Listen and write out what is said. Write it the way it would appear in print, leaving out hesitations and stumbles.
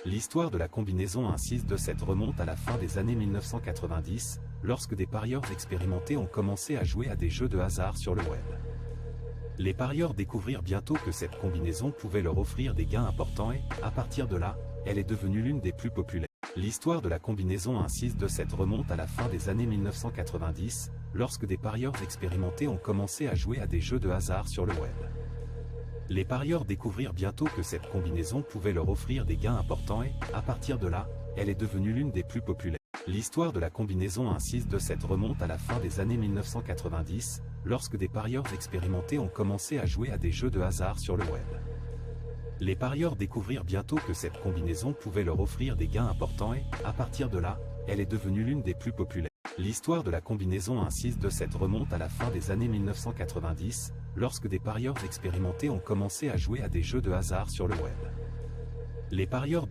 L'histoire de la combinaison 1-6-2-7 remonte à la fin des années 1990, lorsque des parieurs expérimentés ont commencé à jouer à des jeux de hasard sur le web. Les parieurs découvrirent bientôt que cette combinaison pouvait leur offrir des gains importants et, à partir de là, elle est devenue l'une des plus populaires. L'histoire de la combinaison 1-6-2-7 remonte à la fin des années 1990, lorsque des parieurs expérimentés ont commencé à jouer à des jeux de hasard sur le web. Les parieurs découvrirent bientôt que cette combinaison pouvait leur offrir des gains importants et, à partir de là, elle est devenue l'une des plus populaires. L'histoire de la combinaison 1-6-2-7 remonte à la fin des années 1990, lorsque des parieurs expérimentés ont commencé à jouer à des jeux de hasard sur le web. Les parieurs découvrirent bientôt que cette combinaison pouvait leur offrir des gains importants et, à partir de là, elle est devenue l'une des plus populaires. L'histoire de la combinaison 1-6-2-7 remonte à la fin des années 1990, lorsque des parieurs expérimentés ont commencé à jouer à des jeux de hasard sur le web. Les parieurs